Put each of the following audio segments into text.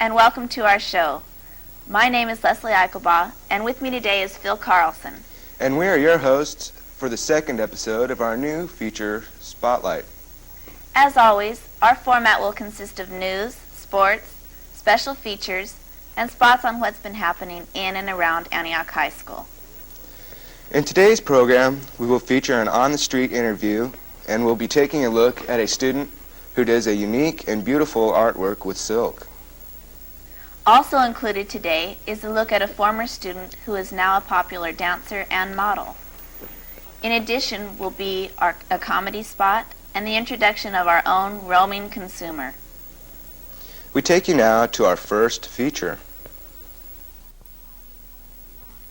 and welcome to our show. My name is Leslee Eichelbaugh, and with me today is Phil Carlson. And we are your hosts for the second episode of our new feature, Spotlight. As always, our format will consist of news, sports, special features, and spots on what's been happening in and around Antioch High School. In today's program, we will feature an on-the-street interview, and we'll be taking a look at a student who does a unique and beautiful artwork with silk. Also included today is a look at a former student who is now a popular dancer and model. In addition will be a comedy spot and the introduction of our own roaming consumer. We take you now to our first feature.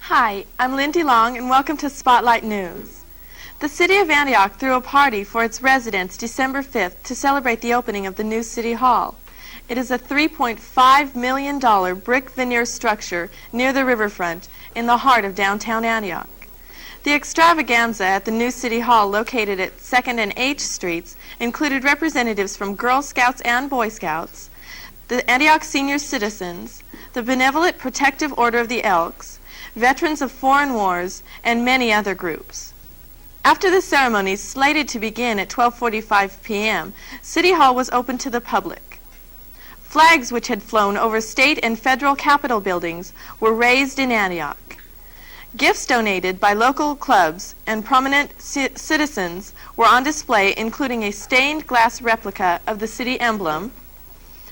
Hi, I'm Lindy Long and welcome to Spotlight News. The City of Antioch threw a party for its residents December 5th to celebrate the opening of the new City Hall. It is a $3.5 million brick veneer structure near the riverfront in the heart of downtown Antioch. The extravaganza at the new City Hall located at 2nd and H Streets included representatives from Girl Scouts and Boy Scouts, the Antioch Senior Citizens, the Benevolent Protective Order of the Elks, veterans of foreign wars, and many other groups. After the ceremony, slated to begin at 12:45 p.m., City Hall was open to the public. Flags which had flown over state and federal capitol buildings were raised in Antioch. Gifts donated by local clubs and prominent citizens were on display, including a stained glass replica of the city emblem,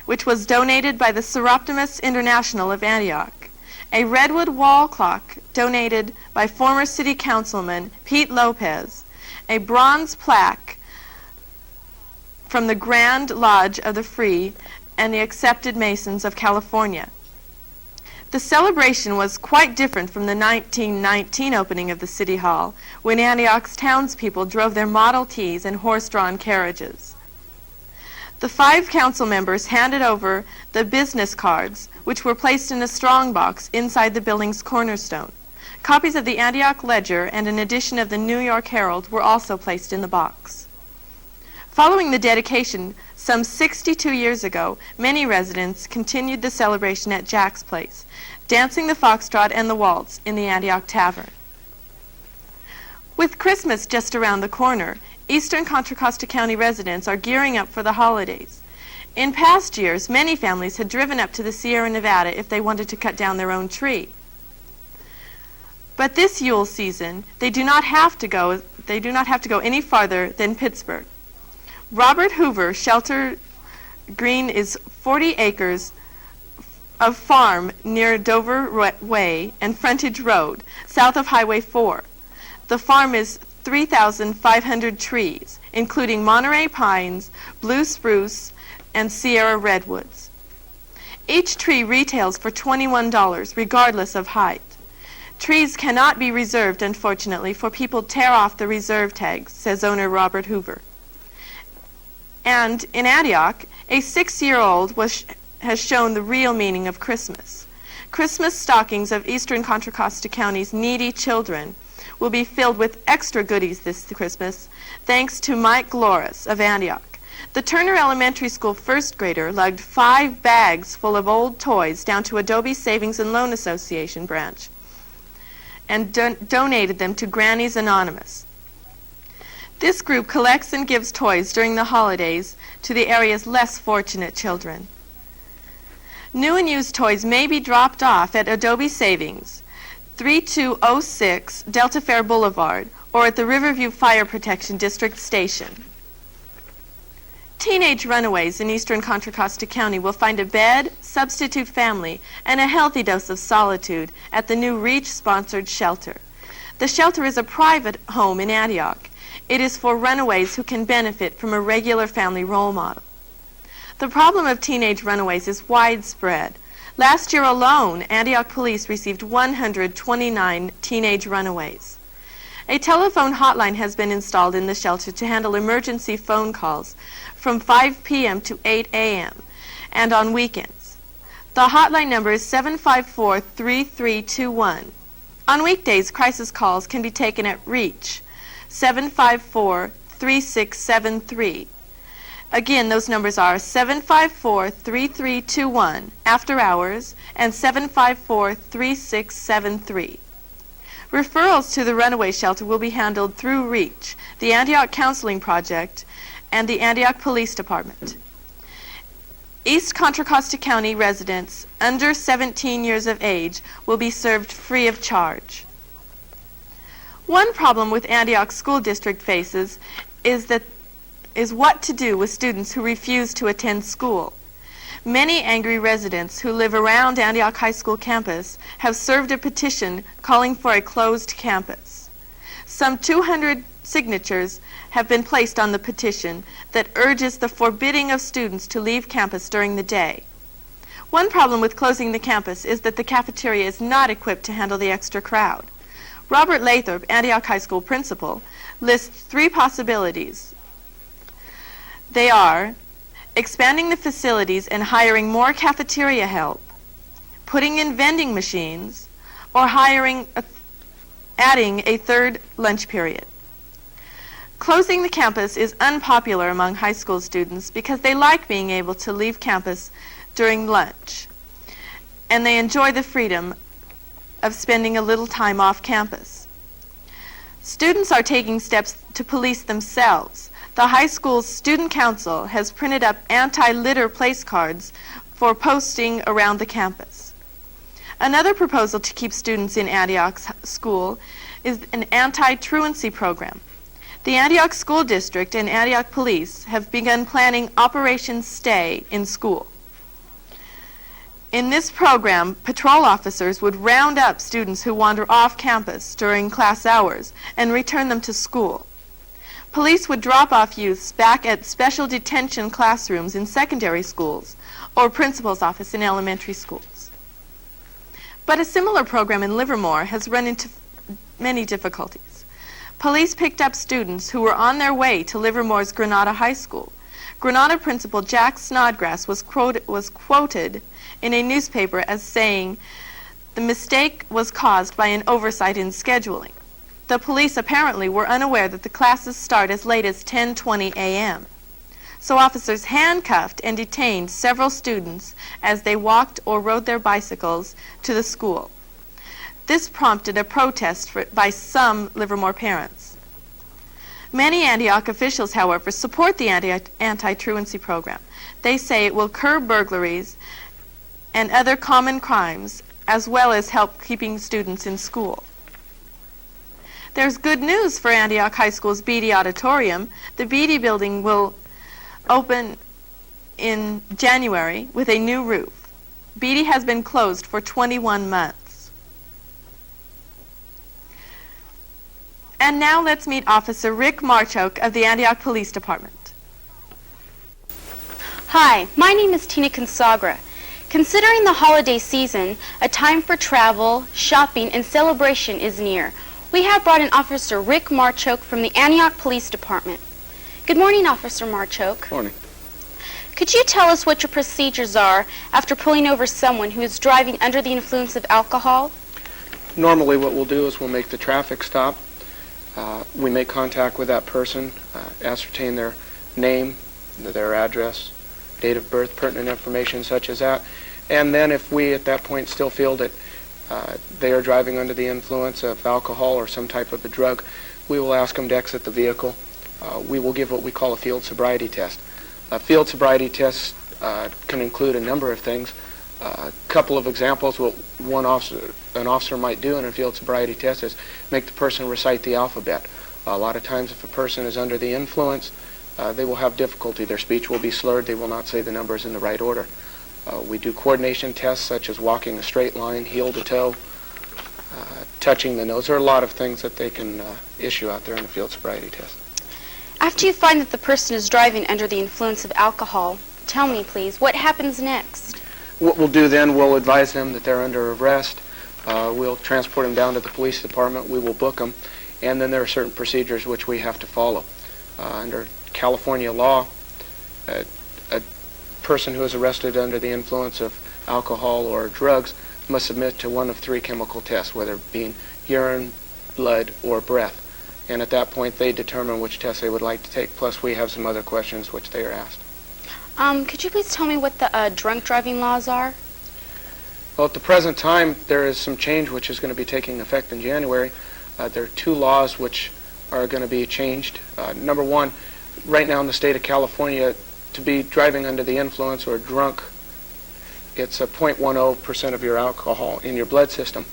which was donated by the Seroptimus International of Antioch, a redwood wall clock donated by former city councilman Pete Lopez, a bronze plaque from the Grand Lodge of the Free and the Accepted Masons of California. The celebration was quite different from the 1919 opening of the City Hall, when Antioch's townspeople drove their Model Ts and horse-drawn carriages. The 5 council members handed over the business cards, which were placed in a strongbox inside the building's cornerstone. Copies of the Antioch Ledger and an edition of the New York Herald were also placed in the box. Following the dedication, some 62 years ago, many residents continued the celebration at Jack's Place, dancing the foxtrot and the waltz in the Antioch Tavern. With Christmas just around the corner, Eastern Contra Costa County residents are gearing up for the holidays. In past years, many families had driven up to the Sierra Nevada if they wanted to cut down their own tree. But this Yule season, they do not have to go any farther than Pittsburgh. Robert Hoover Shelter Green is 40 acres of farm near Dover Way and Frontage Road, south of Highway 4. The farm is 3,500 trees, including Monterey pines, blue spruce, and Sierra redwoods. Each tree retails for $21, regardless of height. Trees cannot be reserved, unfortunately, for people tear off the reserve tags, says owner Robert Hoover. And in Antioch, a 6-year-old has shown the real meaning of Christmas. Christmas stockings of Eastern Contra Costa County's needy children will be filled with extra goodies this Christmas, thanks to Mike Gloris of Antioch. The Turner Elementary School first grader lugged 5 bags full of old toys down to Adobe Savings and Loan Association branch and donated them to Granny's Anonymous. This group collects and gives toys during the holidays to the area's less fortunate children. New and used toys may be dropped off at Adobe Savings, 3206 Delta Fair Boulevard, or at the Riverview Fire Protection District Station. Teenage runaways in Eastern Contra Costa County will find a bed, substitute family, and a healthy dose of solitude at the new REACH-sponsored shelter. The shelter is a private home in Antioch. It is for runaways who can benefit from a regular family role model. The problem of teenage runaways is widespread. Last year alone, Antioch police received 129 teenage runaways. A telephone hotline has been installed in the shelter to handle emergency phone calls from 5 p.m. to 8 a.m. and on weekends. The hotline number is 754-3321. On weekdays, crisis calls can be taken at REACH, 754-3673. Again, those numbers are 754-3321 after hours and 754-3673. Referrals to the runaway shelter will be handled through REACH, the Antioch Counseling Project, and the Antioch Police Department. East Contra Costa County residents under 17 years of age will be served free of charge. One problem with Antioch School District faces is what to do with students who refuse to attend school. Many angry residents who live around Antioch High School campus have served a petition calling for a closed campus. Some 200 signatures have been placed on the petition that urges the forbidding of students to leave campus during the day. One problem with closing the campus is that the cafeteria is not equipped to handle the extra crowd. Robert Lathrop, Antioch High School principal, lists 3 possibilities. They are expanding the facilities and hiring more cafeteria help, putting in vending machines, or adding a third lunch period. Closing the campus is unpopular among high school students because they like being able to leave campus during lunch, and they enjoy the freedom of spending a little time off campus. Students are taking steps to police themselves. The high school's student council has printed up anti-litter place cards for posting around the campus. Another proposal to keep students in Antioch's school is an anti-truancy program. The Antioch School District and Antioch Police have begun planning Operation Stay in School. In this program, patrol officers would round up students who wander off campus during class hours and return them to school. Police would drop off youths back at special detention classrooms in secondary schools or principal's office in elementary schools. But a similar program in Livermore has run into many difficulties. Police picked up students who were on their way to Livermore's Granada High School. Granada principal Jack Snodgrass was quoted in a newspaper as saying, "The mistake was caused by an oversight in scheduling." The police apparently were unaware that the classes start as late as 10:20 a.m. So officers handcuffed and detained several students as they walked or rode their bicycles to the school. This prompted a protest by some Livermore parents. Many Antioch officials, however, support the anti-truancy program. They say it will curb burglaries and other common crimes, as well as help keeping students in school. There's good news for Antioch High School's Beatty Auditorium. The Beatty building will open in January with a new roof. Beatty has been closed for 21 months. And now let's meet Officer Rick Marchoke of the Antioch Police Department. Hi, my name is Tina Consagra. Considering the holiday season, a time for travel, shopping, and celebration is near. We have brought in Officer Rick Marchoke from the Antioch Police Department. Good morning, Officer Marchoke. Morning. Could you tell us what your procedures are after pulling over someone who is driving under the influence of alcohol? Normally what we'll do is we'll make the traffic stop. We make contact with that person, ascertain their name, their address, date of birth, pertinent information such as that. And then if we at that point still feel that they are driving under the influence of alcohol or some type of a drug, we will ask them to exit the vehicle. We will give what we call a field sobriety test. A field sobriety test can include a number of things. A couple of examples, what an officer might do in a field sobriety test is make the person recite the alphabet. A lot of times if a person is under the influence, they will have difficulty. Their speech will be slurred. They will not say the numbers in the right order. We do coordination tests such as walking a straight line, heel to toe, touching the nose. There are a lot of things that they can issue out there in a field sobriety test. After you find that the person is driving under the influence of alcohol, tell me, please, what happens next? What we'll do then, we'll advise them that they're under arrest. We'll transport them down to the police department. We will book them. And then there are certain procedures which we have to follow. Under California law, a person who is arrested under the influence of alcohol or drugs must submit to one of three chemical tests, whether it be urine, blood, or breath. and at that point they determine which test they would like to take, plus we have some other questions which they are asked. Could you please tell me what the drunk driving laws are? Well, at the present time, there is some change which is going to be taking effect in January. There are two laws which are going to be changed. Number one, right now in the state of California, to be driving under the influence or drunk, it's a 0.10% of your alcohol in your blood system.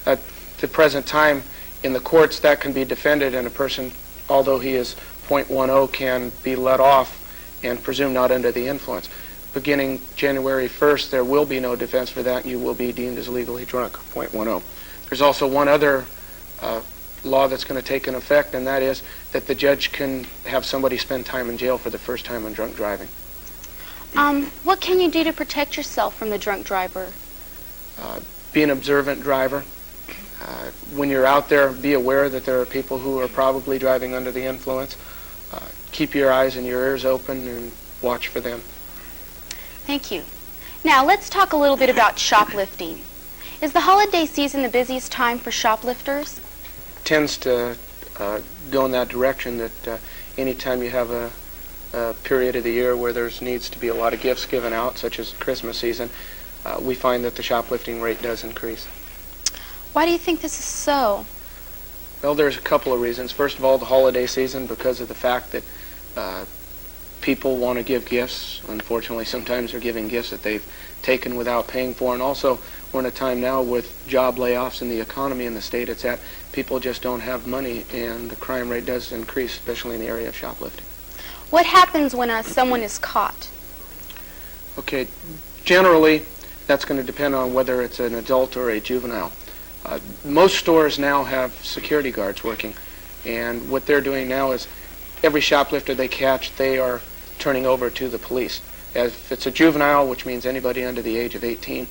At the present time, in the courts, that can be defended, and a person, although he is 0.10, can be let off and presumed not under the influence. Beginning January 1st, there will be no defense for that. You will be deemed as legally drunk, 0.10. There's also one other law that's going to take in effect, and that is that the judge can have somebody spend time in jail for the first time on drunk driving. What can you do to protect yourself from the drunk driver? Be an observant driver. When you're out there, be aware that there are people who are probably driving under the influence. Keep your eyes and your ears open and watch for them. Thank you. Now, let's talk a little bit about shoplifting. Is the holiday season the busiest time for shoplifters? Tends to go in that direction, that anytime you have a period of the year where there needs to be a lot of gifts given out, such as Christmas season, we find that the shoplifting rate does increase. Why do you think this is so? Well, there's a couple of reasons. First of all, the holiday season, because of the fact that people want to give gifts. Unfortunately, sometimes they're giving gifts that they've taken without paying for. And also, we're in a time now with job layoffs in the economy in the state it's at. People just don't have money, and the crime rate does increase, especially in the area of shoplifting. What happens when someone is caught? Okay, generally, that's going to depend on whether it's an adult or a juvenile. Most stores now have security guards working, and what they're doing now is every shoplifter they catch, they are turning over to the police. If it's a juvenile, which means anybody under the age of 18,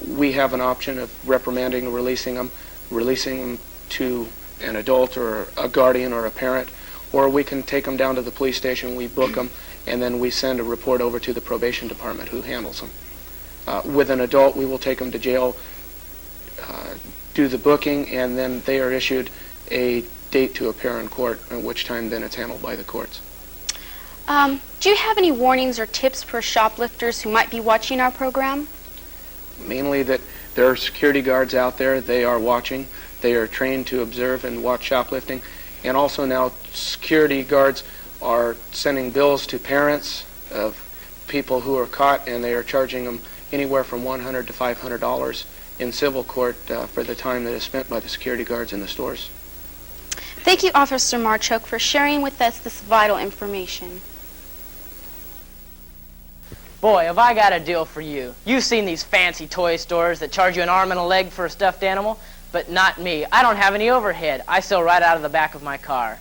we have an option of reprimanding or releasing them to an adult or a guardian or a parent, or we can take them down to the police station, we book them, and then we send a report over to the probation department who handles them. With an adult, we will take them to jail, do the booking, and then they are issued a date to appear in court, at which time then it's handled by the courts. Do you have any warnings or tips for shoplifters who might be watching our program? Mainly that there are security guards out there. They are watching. They are trained to observe and watch shoplifting. And also now security guards are sending bills to parents of people who are caught, and they are charging them anywhere from $100 to $500 in civil court for the time that is spent by the security guards in the stores. Thank you, Officer Marchoke, for sharing with us this vital information. Boy, have I got a deal for you. You've seen these fancy toy stores that charge you an arm and a leg for a stuffed animal, but not me. I don't have any overhead. I sell right out of the back of my car.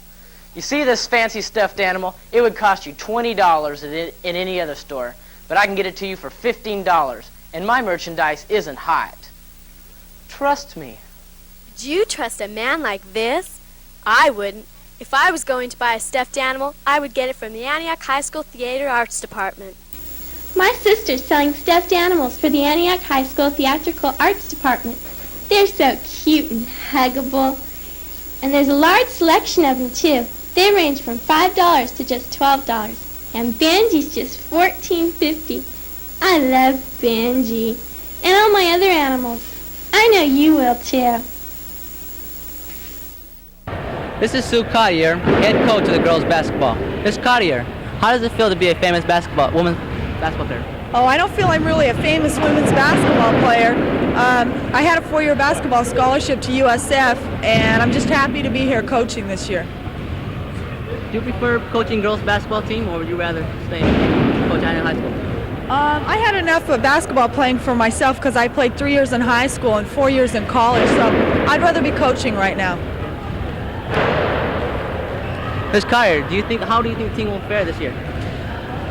You see this fancy stuffed animal? It would cost you $20 in any other store, but I can get it to you for $15, and my merchandise isn't hot. Trust me. Would you trust a man like this? I wouldn't. If I was going to buy a stuffed animal, I would get it from the Antioch High School Theater Arts Department. My sister's selling stuffed animals for the Antioch High School Theatrical Arts Department. They're so cute and huggable. And there's a large selection of them, too. They range from $5 to just $12. And Benji's just $14.50. I love Benji. And all my other animals. I know you will, too. This is Sue Cartier, head coach of the girls' basketball. Miss Cartier, how does it feel to be a famous women's basketball player? Oh, I don't feel I'm really a famous women's basketball player. I had a 4-year basketball scholarship to USF, and I'm just happy to be here coaching this year. Do you prefer coaching girls' basketball team, or would you rather stay and coach at high school? I had enough of basketball playing for myself because I played 3 years in high school and 4 years in college, so I'd rather be coaching right now. Ms. Cartier, how do you think the team will fare this year?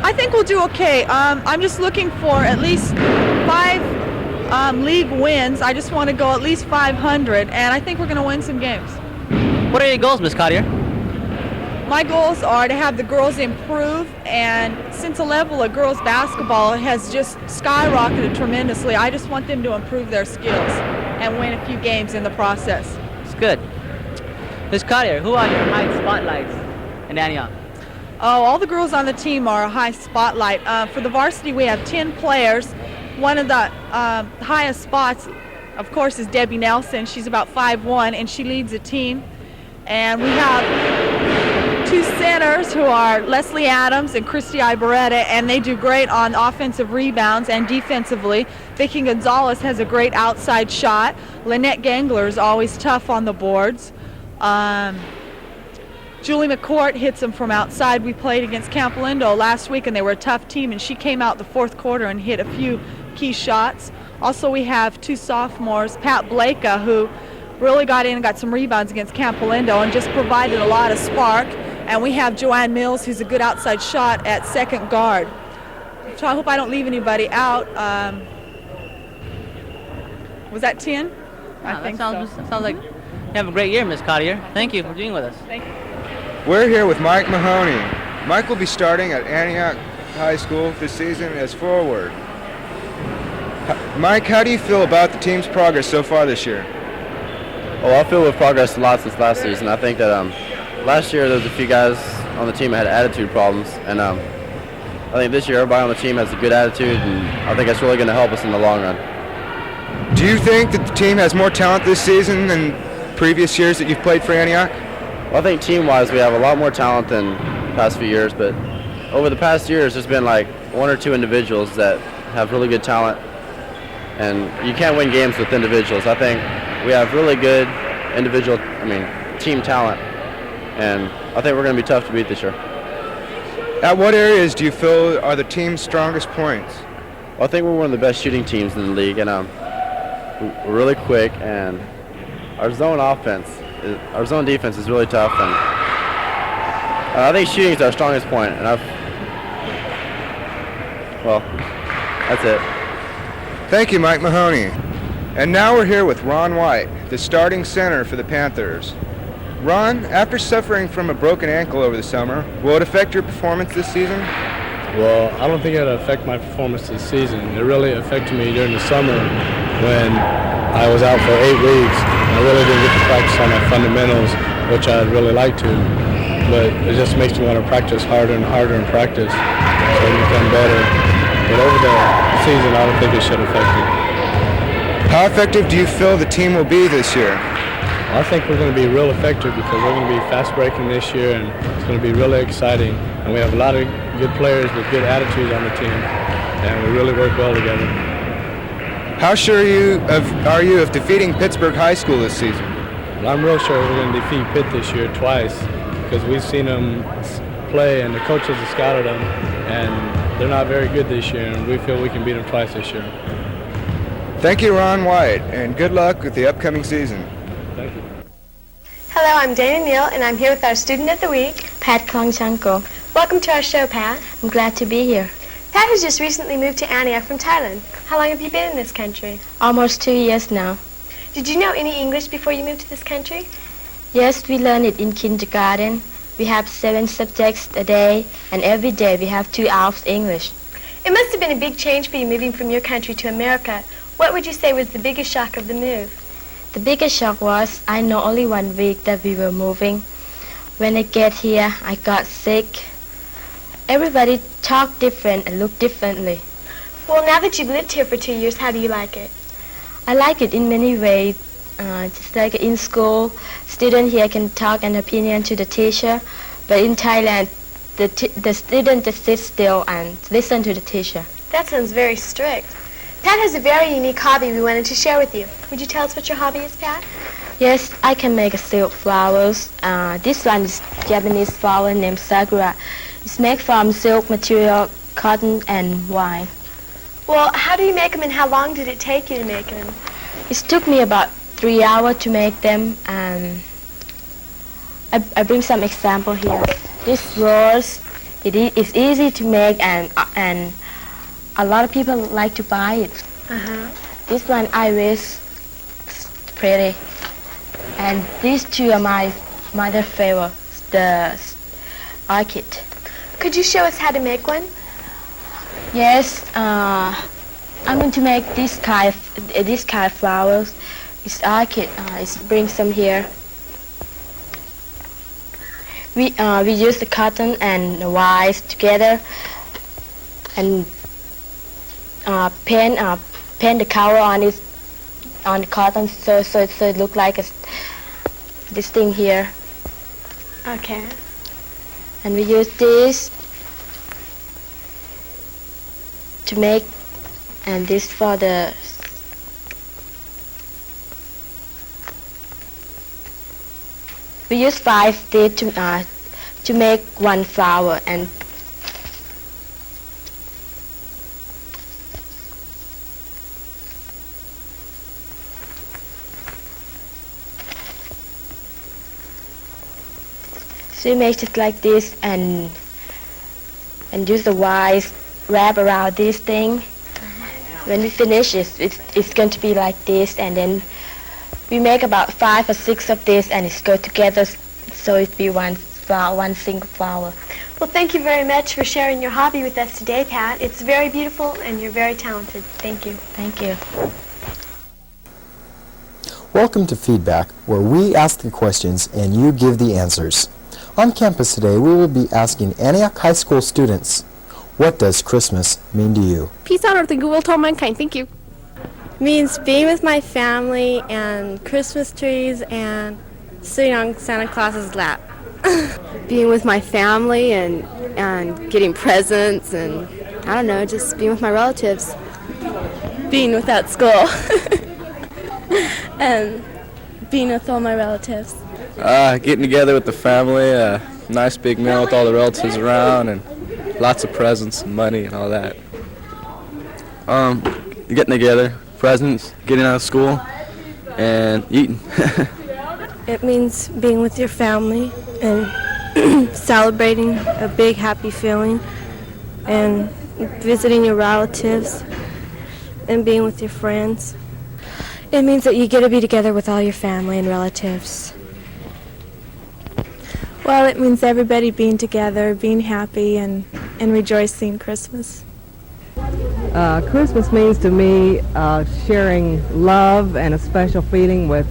I think we'll do okay. I'm just looking for at least 5 league wins. I just want to go at least 500, and I think we're going to win some games. What are your goals, Ms. Cartier? My goals are to have the girls improve, and since the level of girls basketball has just skyrocketed tremendously, I just want them to improve their skills and win a few games in the process. It's good. Miss Carrier, who are your high spotlights in Antioch? Oh, all the girls on the team are a high spotlight. For the varsity, we have 10 players. One of the highest spots, of course, is Debbie Nelson. She's about 5'1", and she leads the team. And we have 2 centers who are Leslee Adams and Christy Ibaretta, and they do great on offensive rebounds and defensively. Vicky Gonzalez has a great outside shot. Lynette Gangler is always tough on the boards. Julie McCourt hits them from outside. We played against Campbell last week, and they were a tough team, and she came out the fourth quarter and hit a few key shots. Also, we have 2 sophomores, Pat Blakea, who really got in and got some rebounds against Campbell and just provided a lot of spark. And we have Joanne Mills, who's a good outside shot at second guard. So I hope I don't leave anybody out. Was that 10? I think sounds like you have a great year, Miss Carrier. Thank you for being with us. Thank you. We're here with Mike Mahoney. Mike will be starting at Antioch High School this season as forward. Mike, how do you feel about the team's progress so far this year? Well, I feel we've progressed a lot since last season. I think that last year there was a few guys on the team that had attitude problems, and I think this year everybody on the team has a good attitude, and I think that's really going to help us in the long run. Do you think that the team has more talent this season than previous years that you've played for Antioch? Well, I think team-wise we have a lot more talent than the past few years, but over the past years there's been like 1 or 2 individuals that have really good talent, and you can't win games with individuals. I think we have really good team talent, and I think we're going to be tough to beat this year. At what areas do you feel are the team's strongest points? Well, I think we're one of the best shooting teams in the league, and we're really quick, and our zone defense is really tough, and I think shooting is our strongest point, and that's it. Thank you, Mike Mahoney. And now we're here with Ron White, the starting center for the Panthers. Ron, after suffering from a broken ankle over the summer, will it affect your performance this season? Well, I don't think it'll affect my performance this season. It really affected me during the summer when I was out for 8 weeks. I really didn't get to practice on my fundamentals, which I'd really like to, but it just makes me want to practice harder and harder in practice so I can become better. But over the season, I don't think it should affect me. How effective do you feel the team will be this year? I think we're going to be real effective because we're going to be fast breaking this year, and it's going to be really exciting. And we have a lot of good players with good attitudes on the team, and we really work well together. How sure are you of defeating Pittsburgh High School this season? Well, I'm real sure we're going to defeat Pitt this year twice because we've seen them play, and the coaches have scouted them, and they're not very good this year, and we feel we can beat them twice this year. Thank you, Ron White, and good luck with the upcoming season. Thank you. Hello, I'm Dana Neal, and I'm here with our student of the week, Pat Klongchanko. Welcome to our show, Pat. I'm glad to be here. Pat has just recently moved to Antioch from Thailand. How long have you been in this country? Almost 2 years now. Did you know any English before you moved to this country? Yes, we learn it in kindergarten. We have 7 subjects a day, and every day we have 2 hours English. It must have been a big change for you moving from your country to America. What would you say was the biggest shock of the move? The biggest shock was I know only 1 week that we were moving. When I get here, I got sick. Everybody talk different and look differently. Well, now that you've lived here for 2 years, how do you like it? I like it in many ways. Just like in school, student here can talk an opinion to the teacher, but in Thailand, the student just sit still and listen to the teacher. That sounds very strict. Pat has a very unique hobby we wanted to share with you. Would you tell us what your hobby is, Pat? Yes, I can make silk flowers. This one is Japanese flower named Sakura. It's made from silk material, cotton, and wine. Well, how do you make them, and how long did it take you to make them? It took me about 3 hours to make them. I bring some example here. This rose, it's easy to make, and a lot of people like to buy it. This one, iris, pretty. And these 2 are my mother favorite, the orchid. Could you show us how to make one? Yes, I'm going to make this kind of flowers. It's orchid. Let's bring some here. We use the cotton and the wires together and paint the color on it, on the cotton, so it look like this thing here. Okay. And we use this to make, and this for the we use 5 stitch to make one flower, and so we make it like this, and use the wires wrap around this thing. When we finish it's going to be like this, and then we make about 5 or 6 of this, and it's go together so it be one flower, one single flower. Well, thank you very much for sharing your hobby with us today, Pat. It's very beautiful and you're very talented. Thank you. Thank you. Welcome to Feedback, where we ask the questions and you give the answers. On campus today, we will be asking Antioch High School students, what does Christmas mean to you? Peace on earth and goodwill to all mankind. Thank you. Means being with my family and Christmas trees and sitting on Santa Claus's lap. Being with my family and getting presents and, I don't know, just being with my relatives. Being without school. And being with all my relatives. Getting together with the family, a nice big meal with all the relatives around, and lots of presents and money and all that. Getting together, presents, getting out of school, and eating. It means being with your family and celebrating a big happy feeling and visiting your relatives and being with your friends. It means that you get to be together with all your family and relatives. Well, it means everybody being together, being happy, and rejoicing Christmas. Christmas means to me sharing love and a special feeling with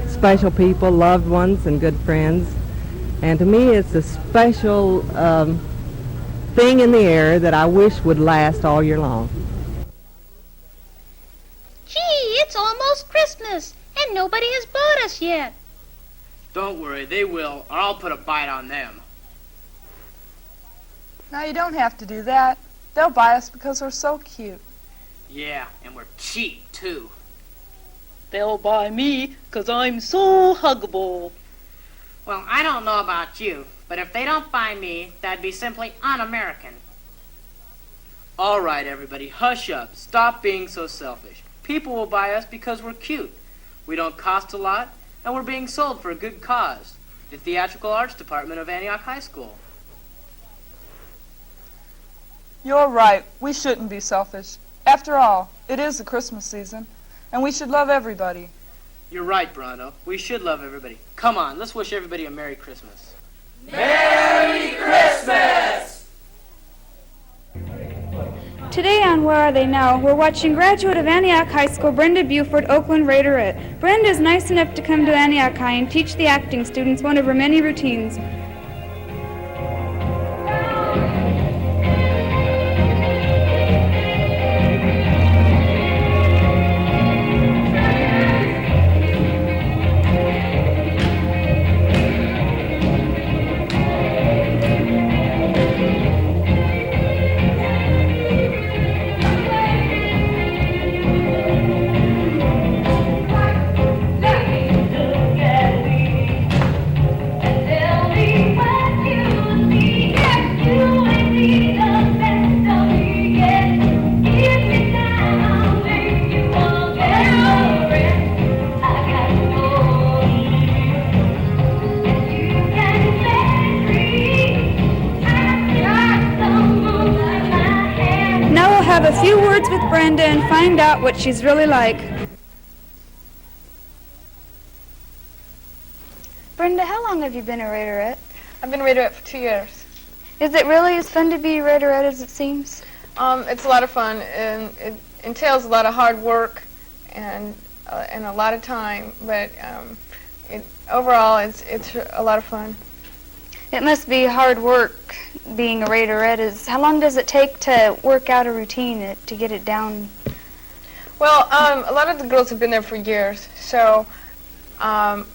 special people, loved ones, and good friends. And to me, it's a special thing in the air that I wish would last all year long. Gee, it's almost Christmas, and nobody has bought us yet. Don't worry, they will, or I'll put a bite on them. Now, you don't have to do that. They'll buy us because we're so cute. Yeah, and we're cheap, too. They'll buy me because I'm so huggable. Well, I don't know about you, but if they don't buy me, that'd be simply un-American. All right, everybody, hush up. Stop being so selfish. People will buy us because we're cute. We don't cost a lot, and we're being sold for a good cause. The Theatrical Arts Department of Antioch High School. You're right. We shouldn't be selfish. After all, it is the Christmas season, and we should love everybody. You're right, Brenda. We should love everybody. Come on, let's wish everybody a Merry Christmas. Merry Christmas! Today on Where Are They Now, we're watching graduate of Antioch High School, Brenda Buford, Oakland Raiderette. Brenda is nice enough to come to Antioch High and teach the acting students one of her many routines. A few words with Brenda and find out what she's really like. Brenda, how long have you been a Raiderette? I've been a Raiderette for 2 years. Is it really as fun to be a Raiderette as it seems? It's a lot of fun, and it entails a lot of hard work and a lot of time, but overall it's a lot of fun. It must be hard work being a Raiderette. How long does it take to work out a routine to get it down? Well, a lot of the girls have been there for years. So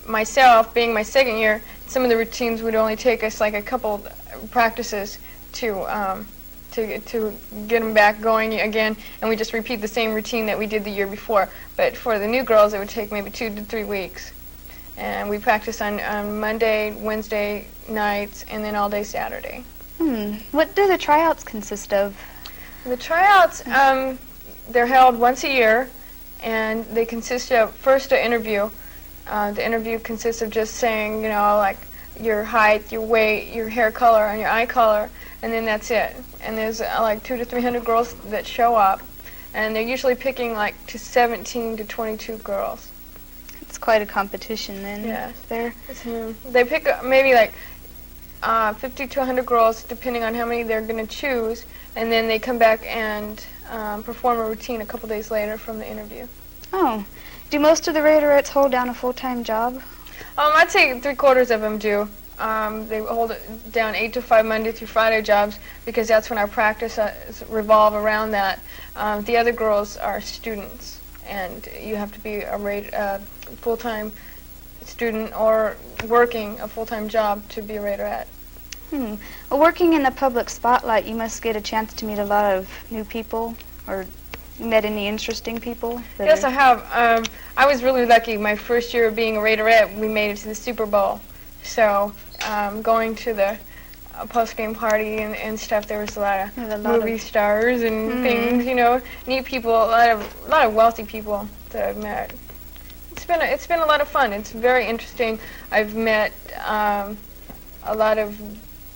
myself, being my second year, some of the routines would only take us like a couple practices to get them back going again, and we just repeat the same routine that we did the year before. But for the new girls, it would take maybe 2 to 3 weeks. And we practice on Monday, Wednesday nights, and then all day Saturday. What do the tryouts consist of? The tryouts, they're held once a year, and they consist of first an interview. The interview consists of just saying, you know, like your height, your weight, your hair color, and your eye color, and then that's it. And there's like 200 to 300 girls that show up, and they're usually picking like 17 to 22 girls. It's quite a competition then. Yeah. There. They pick maybe like 50 to 100 girls, depending on how many they're going to choose, and then they come back and perform a routine a couple days later from the interview. Oh. Do most of the Raiderettes hold down a full-time job? I'd say 3/4 of them do. They hold it down 8 to 5 Monday through Friday jobs because that's when our practice revolve around that. The other girls are students, and you have to be a full-time student or working a full-time job to be a Raiderette. Well, working in the public spotlight, you must get a chance to meet a lot of new people, or met any interesting people? Yes, I have. I was really lucky. My first year of being a Raiderette, we made it to the Super Bowl. So going to the post-game party and stuff, there was a lot of movie stars and things, you know, neat people, a lot of wealthy people that I've met. It's been a lot of fun. It's very interesting. I've met a lot of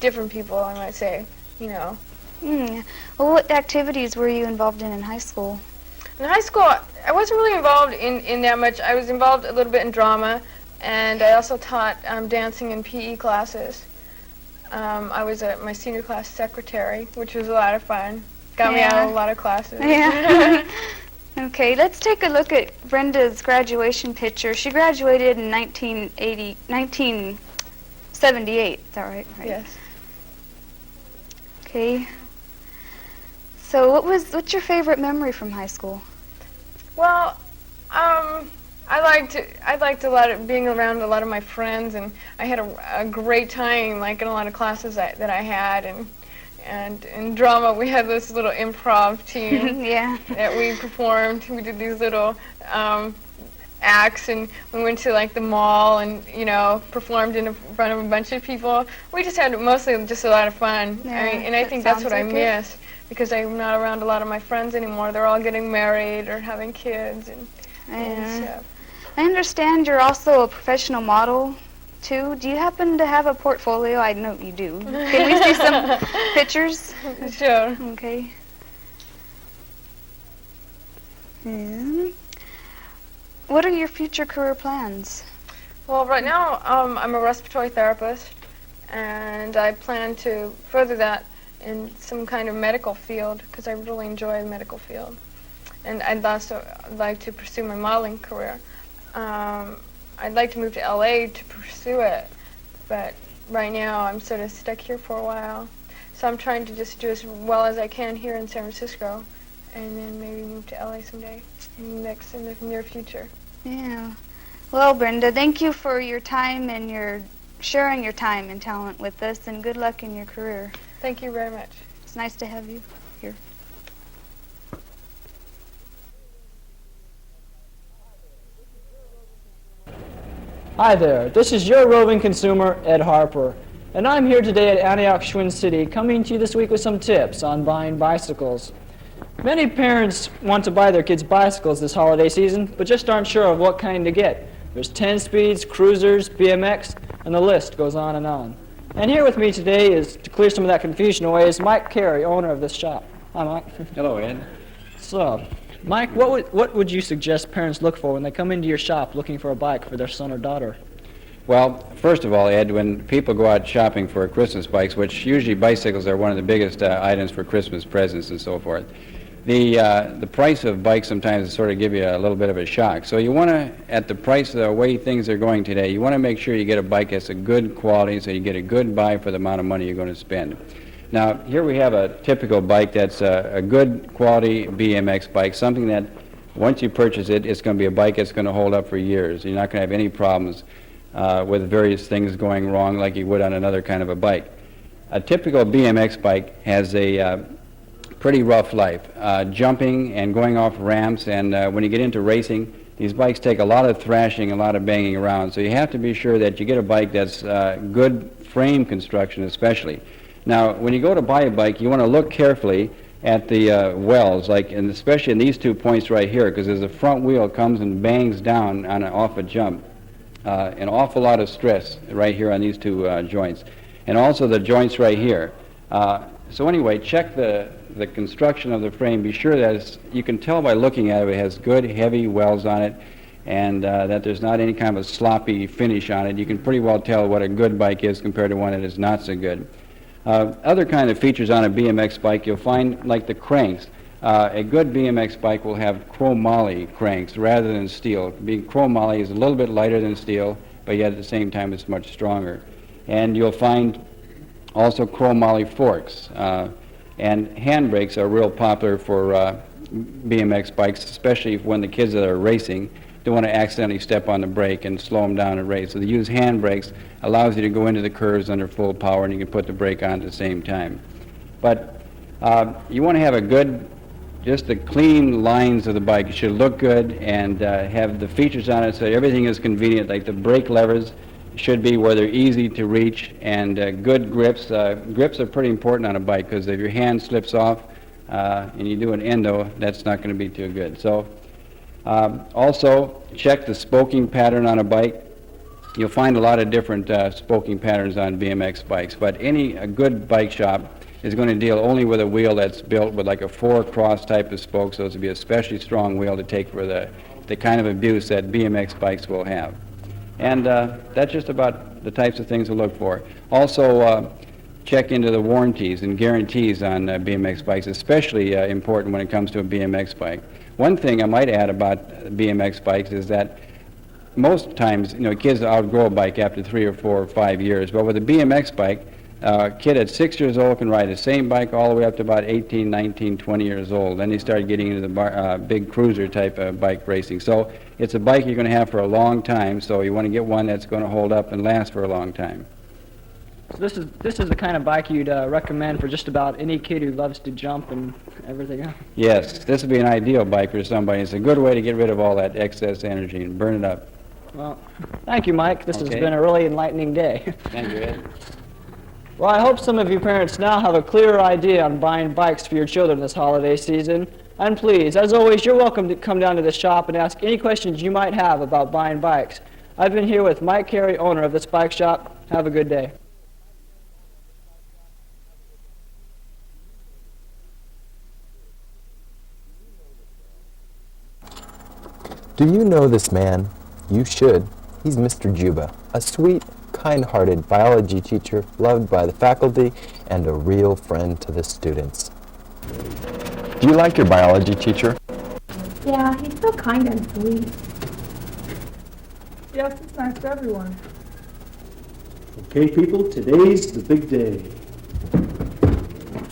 different people, I might say, you know. Well, what activities were you involved in high school? In high school, I wasn't really involved in that much. I was involved a little bit in drama, and I also taught dancing in PE classes. I was my senior class secretary, which was a lot of fun. Got me out of a lot of classes. Yeah. Okay, let's take a look at Brenda's graduation picture. She graduated in 1978. Is that right? Yes. Okay. So what's your favorite memory from high school? Well, I liked a lot of being around a lot of my friends, and I had a great time, like in a lot of classes that I had, and in drama we had this little improv team that we performed. We did these little acts, and we went to like the mall and, you know, performed in front of a bunch of people. We just had mostly just a lot of fun, and I think that's what I miss, because I'm not around a lot of my friends anymore. They're all getting married or having kids and stuff. I understand you're also a professional model, too. Do you happen to have a portfolio? I know you do. Can we see some pictures? Sure. Okay. What are your future career plans? Well, right now I'm a respiratory therapist, and I plan to further that in some kind of medical field, because I really enjoy the medical field. And I'd also like to pursue my modeling career. I'd like to move to LA to pursue it, but right now I'm sort of stuck here for a while. So I'm trying to just do as well as I can here in San Francisco, and then maybe move to LA someday, in the near future. Yeah. Well, Brenda, thank you for your time and your sharing your time and talent with us, and good luck in your career. Thank you very much. It's nice to have you here. Hi there, this is your roving consumer, Ed Harper, and I'm here today at Antioch, Twin City, coming to you this week with some tips on buying bicycles. Many parents want to buy their kids bicycles this holiday season, but just aren't sure of what kind to get. There's 10-speeds, cruisers, BMX, and the list goes on and on. And here with me today is, to clear some of that confusion away, is Mike Carey, owner of this shop. Hi, Mike. Hello, Ed. So, Mike, what would you suggest parents look for when they come into your shop looking for a bike for their son or daughter? Well, first of all, Ed, when people go out shopping for Christmas bikes, which usually bicycles are one of the biggest items for Christmas presents and so forth, the price of bikes sometimes sort of give you a little bit of a shock. So you want to, at the price of the way things are going today, you want to make sure you get a bike that's a good quality so you get a good buy for the amount of money you're going to spend. Now, here we have a typical bike that's a good quality BMX bike, something that once you purchase it, it's going to be a bike that's going to hold up for years. You're not going to have any problems with various things going wrong like you would on another kind of a bike. A typical BMX bike has a pretty rough life, jumping and going off ramps, and when you get into racing, these bikes take a lot of thrashing, a lot of banging around, so you have to be sure that you get a bike that's good frame construction especially. Now, when you go to buy a bike, you want to look carefully at the wells, and especially in these 2 points right here, because as the front wheel comes and bangs down off a jump, an awful lot of stress right here on these 2 joints, and also the joints right here. So anyway, check the construction of the frame. Be sure that you can tell by looking at it has good heavy wells on it, and that there's not any kind of a sloppy finish on it. You can pretty well tell what a good bike is compared to one that is not so good. Other kind of features on a BMX bike you'll find, like the cranks. A good BMX bike will have chromoly cranks rather than steel. Being chromoly is a little bit lighter than steel, but yet at the same time it's much stronger. And you'll find also chromoly forks. And handbrakes are real popular for BMX bikes, especially when the kids that are racing don't want to accidentally step on the brake and slow them down and race. So they use handbrakes, allows you to go into the curves under full power, and you can put the brake on at the same time. But you want to have a good, just the clean lines of the bike. It should look good and have the features on it so everything is convenient, like the brake levers should be where they're easy to reach, and good grips. Grips are pretty important on a bike, because if your hand slips off and you do an endo, that's not going to be too good. So also check the spoking pattern on a bike. You'll find a lot of different spoking patterns on BMX bikes, but a good bike shop is going to deal only with a wheel that's built with like a 4-cross type of spoke, so it's to be a especially strong wheel to take for the kind of abuse that BMX bikes will have. And that's just about the types of things to look for. Also, check into the warranties and guarantees on BMX bikes, especially important when it comes to a BMX bike. One thing I might add about BMX bikes is that most times, kids outgrow a bike after 3 or 4 or 5 years, but with a BMX bike, a kid at 6 years old can ride the same bike all the way up to about 18, 19, 20 years old. Then they start getting into the big cruiser type of bike racing. So it's a bike you're going to have for a long time, so you want to get one that's going to hold up and last for a long time. So this is the kind of bike you'd recommend for just about any kid who loves to jump and everything else? Yes, this would be an ideal bike for somebody. It's a good way to get rid of all that excess energy and burn it up. Well, thank you, Mike. This has been a really enlightening day. Thank you, Ed. Well, I hope some of you parents now have a clearer idea on buying bikes for your children this holiday season. And please, as always, you're welcome to come down to the shop and ask any questions you might have about buying bikes. I've been here with Mike Carey, owner of this bike shop. Have a good day. Do you know this man? You should. He's Mr. Juba, a sweet, kind-hearted biology teacher loved by the faculty and a real friend to the students. Do you like your biology teacher? Yeah, he's so kind and sweet. Yes, it's nice to everyone. Okay, people, today's the big day.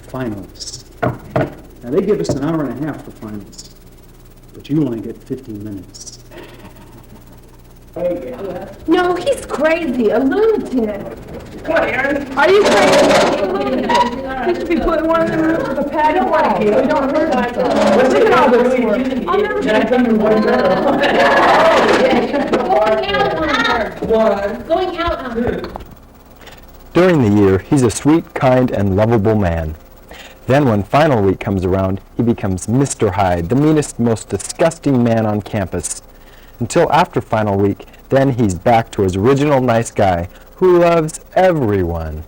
Finals. Now, they give us an hour and a half for finals, but you only get 15 minutes. No, he's crazy, a lunatic. What, Aaron? Are you crazy? He should be putting one of them with a pad. I don't like you. Don't hurt myself. Look at all this work. I'll never get done in one girl. Going out on her. What? Going out on her. During the year, he's a sweet, kind, and lovable man. Then when final week comes around, he becomes Mr. Hyde, the meanest, most disgusting man on campus. Until after final week, then he's back to his original nice guy who loves everyone.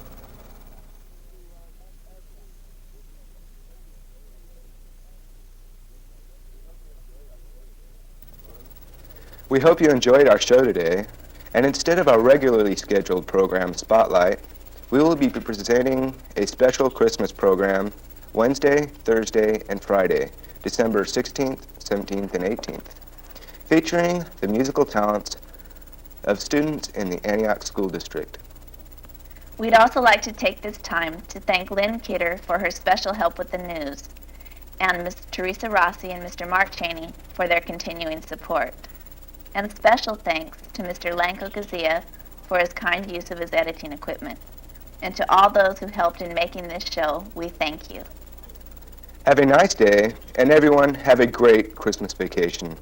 We hope you enjoyed our show today, and instead of our regularly scheduled program Spotlight, we will be presenting a special Christmas program Wednesday, Thursday, and Friday, December 16th, 17th, and 18th, featuring the musical talents of students in the Antioch School District. We'd also like to take this time to thank Lynn Kidder for her special help with the news, and Ms. Theresa Rossi and Mr. Mark Cheney for their continuing support. And special thanks to Mr. Lanko Gazia for his kind use of his editing equipment. And to all those who helped in making this show, we thank you. Have a nice day, and everyone have a great Christmas vacation.